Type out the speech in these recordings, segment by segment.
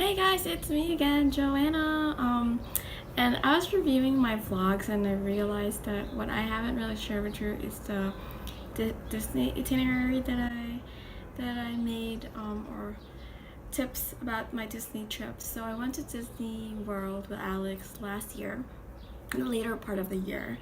Hey guys, it's me again, Joanna. And I was reviewing my vlogs and I realized that what I haven't really shared with you is the Disney itinerary that I made, or tips about my Disney trips. So I went to Disney World with Alex last year, in the later part of the year.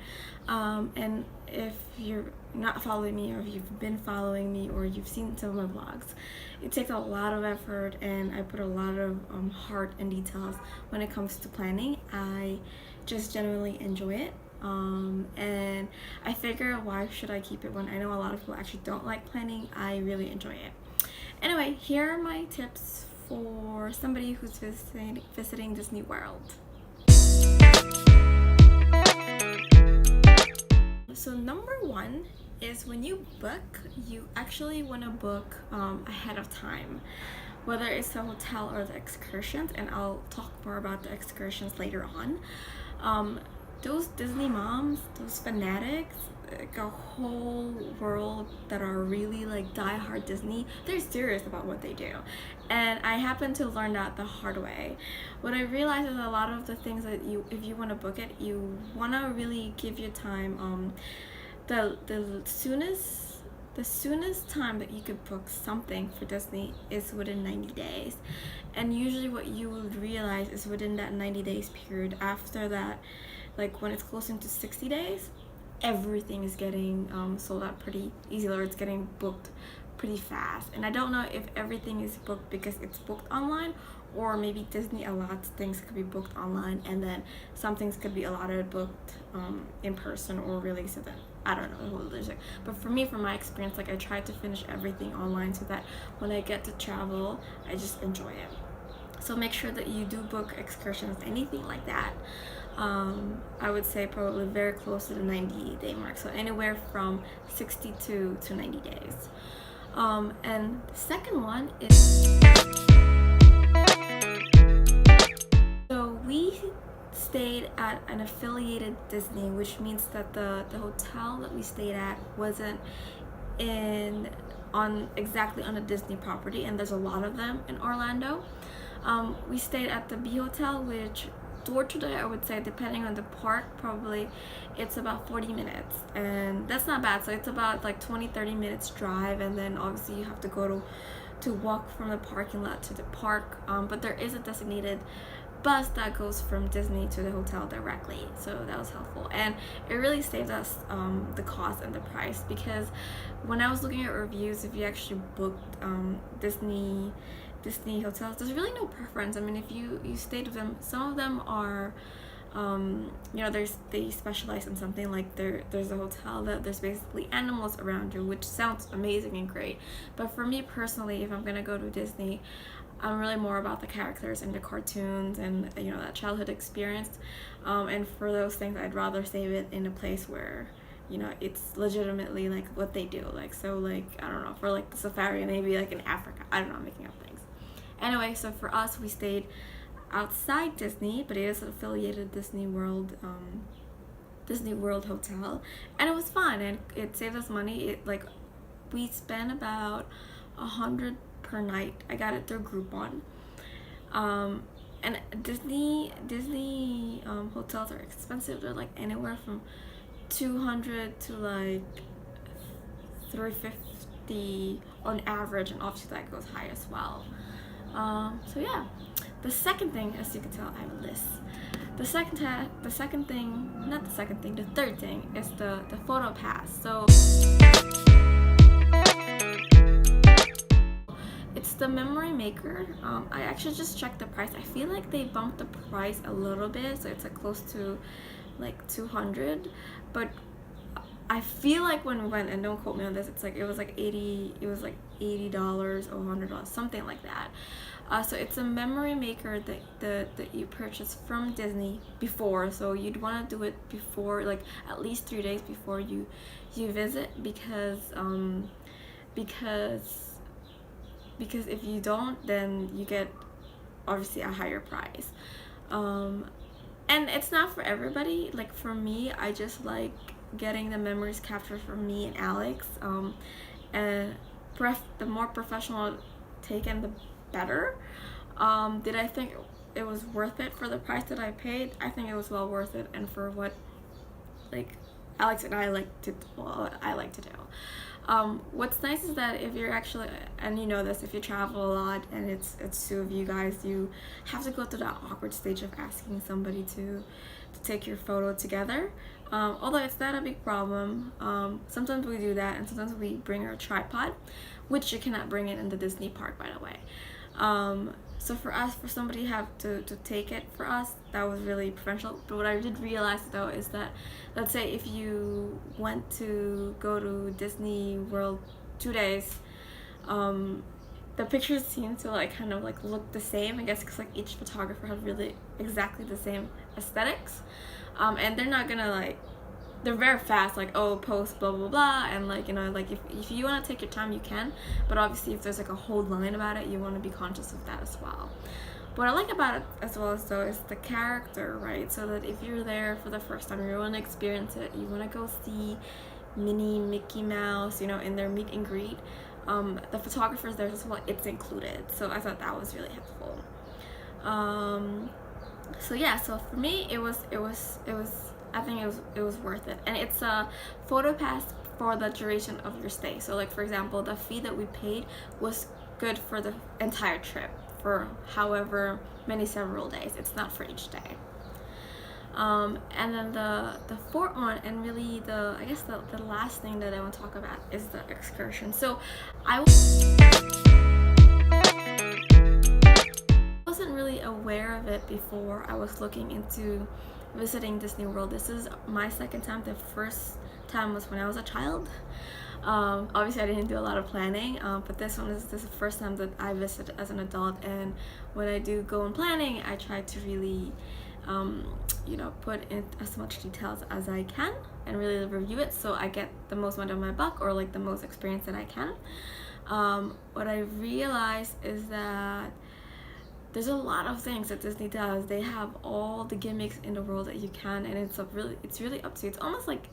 And if you're not following me, or if you've been following me, or you've seen some of my vlogs, it takes a lot of effort and I put a lot of heart and details when it comes to planning. I just genuinely enjoy it. And I figure, why should I keep it when I know a lot of people actually don't like planning? I really enjoy it. Anyway, here are my tips for somebody who's visiting Disney World. So number one is, when you book, you actually want to book ahead of time, whether it's the hotel or the excursions, and I'll talk more about the excursions later on. Those Disney moms, those fanatics, like a whole world that are really like die-hard Disney, they're serious about what they do. And I happened to learn that the hard way. What I realized is a lot of the things that if you want to book it, you want to really give your time. The soonest time that you could book something for Disney is within 90 days. And usually what you will realize is within that 90 days period, after that, like when it's close into 60 days, everything is getting sold out pretty easily, or it's getting booked pretty fast. And I don't know if everything is booked because it's booked online, or maybe Disney allots things could be booked online and then some things could be allotted booked in person or released at them. I don't know. But for me, from my experience, like I tried to finish everything online so that when I get to travel, I just enjoy it. So make sure that you do book excursions, anything like that. I would say probably very close to the 90-day mark. So anywhere from 62 to 90 days. And the second one is, so we stayed at an affiliated Disney, which means that the hotel that we stayed at wasn't exactly on a Disney property, and there's a lot of them in Orlando. We stayed at the B Hotel, which door to door, I would say, depending on the park, probably it's about 40 minutes, and that's not bad. So it's about like 20-30 minutes drive, and then obviously you have to go to walk from the parking lot to the park, but there is a designated bus that goes from Disney to the hotel directly, so that was helpful, and it really saved us the cost and the price, because when I was looking at reviews, if you actually booked Disney hotels, there's really no preference. I mean, if you stayed with them, some of them are they specialize in something, like there's a hotel that there's basically animals around you, which sounds amazing and great, but for me personally, if I'm gonna go to Disney, I'm really more about the characters and the cartoons and that childhood experience, and for those things I'd rather save it in a place where it's legitimately like what they do, like, so like, I don't know, for like the safari, maybe like in Africa, I don't know, I'm making up things. Anyway, so for us, we stayed outside Disney, but it is an affiliated Disney World hotel, and it was fun, and it saved us money. We spent about $100 per night. I got it through Groupon. And Disney hotels are expensive. They're like anywhere from $200 to like $350 on average, and obviously that goes high as well. So yeah, the second thing, as you can tell, I have a list. The third thing is the photo pass. So it's the memory maker. I actually just checked the price. I feel like they bumped the price a little bit, so it's like close to like $200, but I feel like when we went, and don't quote me on this, it was like $80 or $100, something like that. So it's a memory maker that you purchase from Disney before, so you'd want to do it before, like at least 3 days before you visit, because if you don't, then you get obviously a higher price. And it's not for everybody. Like for me, I just like getting the memories captured from me and Alex, and the more professional taken, the better. Did I think it was worth it for the price that I paid? I think it was well worth it, and for what like Alex and I like to do. What's nice is that if you're actually, and you know this, if you travel a lot and it's two of you guys, you have to go through that awkward stage of asking somebody to take your photo together. Although it's not a big problem. Sometimes we do that, and sometimes we bring our tripod, which you cannot bring it in the Disney park, by the way. So for us, for somebody have to take it for us, that was really professional. But what I did realize though is that, let's say if you went to go to Disney World 2 days, the pictures seem to like kind of like look the same, I guess, because like each photographer has really exactly the same aesthetics, and they're not gonna like, they're very fast, like, oh, post blah blah blah, and like, you know, like if you want to take your time you can, but obviously if there's like a whole line about it, you want to be conscious of that as well. What I like about it as well as though is the character, right? So that if you're there for the first time, you want to experience it, you want to go see Minnie, Mickey Mouse, you know, in their meet and greet, the photographers there as well, it's included, so I thought that was really helpful. So yeah, so for me it was I think it was worth it, and it's a photo pass for the duration of your stay. So like for example, the fee that we paid was good for the entire trip, for however many several days. It's not for each day. And then the fourth one, and really I guess the last thing that I want to talk about is the excursion. So I wasn't really aware of it before I was looking into visiting Disney World. This is my second time. The first time was when I was a child. Obviously I didn't do a lot of planning, but this is the first time that I visited as an adult, and when I do go in planning, I try to really you know, put in as much details as I can and really review it so I get the most out of my buck, or like the most experience that I can. What I realized is that there's a lot of things that Disney does. They have all the gimmicks in the world that you can, and it's really up to you. It's almost like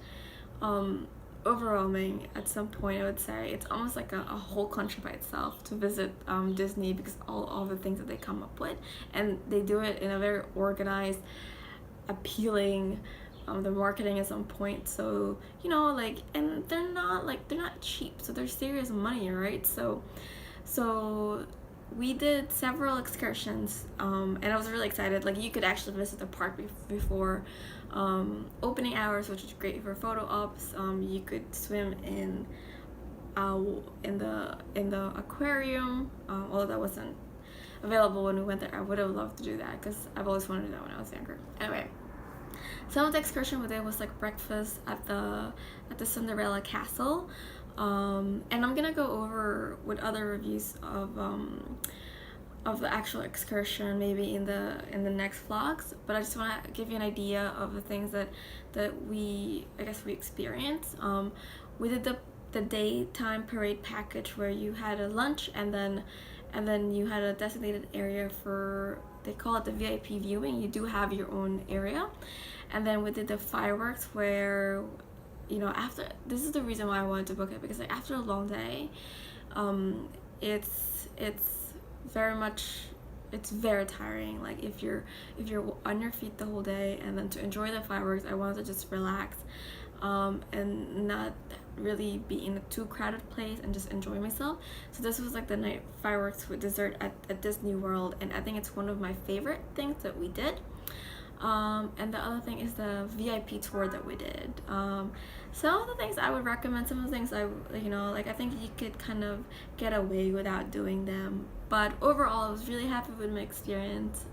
overwhelming at some point, I would say. It's almost like a whole country by itself to visit Disney, because all the things that they come up with, and they do it in a very organized, appealing, the marketing is on point, so you know, like, and they're not cheap, so they're serious money, right? So we did several excursions, and I was really excited. Like, you could actually visit the park before opening hours, which is great for photo ops. You could swim in the aquarium, although that wasn't available when we went there. I would have loved to do that because I've always wanted to do that when I was younger. Anyway, some of the excursion we did was like breakfast at the Cinderella Castle. And I'm gonna go over with other reviews of the actual excursion maybe in the next vlogs, but I just want to give you an idea of the things that we experienced. We did the daytime parade package, where you had a lunch and then you had a designated area for, they call it the VIP viewing. You do have your own area. And then we did the fireworks, where, you know, after, this is the reason why I wanted to book it, because like after a long day, it's very tiring. Like if you're on your feet the whole day, and then to enjoy the fireworks, I wanted to just relax, and not really be in a too crowded place and just enjoy myself. So this was like the night fireworks with dessert at Disney World, and I think it's one of my favorite things that we did. And the other thing is the VIP tour that we did. Some of the things I would recommend, some of the things I think you could kind of get away without doing them, but overall I was really happy with my experience.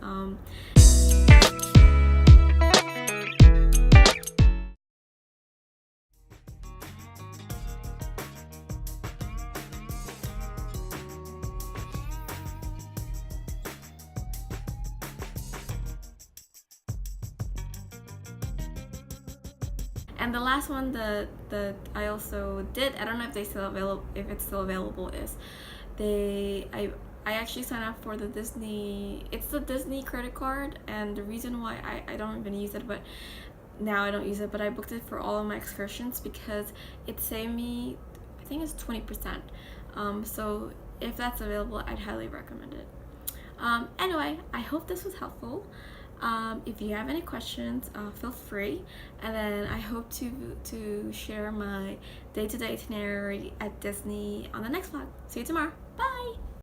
And the last one that I also did, I don't know if it's still available, is I actually signed up for the Disney, it's the Disney credit card, and the reason why I don't even use it, but now I don't use it, but I booked it for all of my excursions because it saved me, I think it's 20%. So if that's available, I'd highly recommend it. Anyway, I hope this was helpful. If you have any questions, feel free. And then I hope to share my day-to-day itinerary at Disney on the next vlog. See you tomorrow. Bye!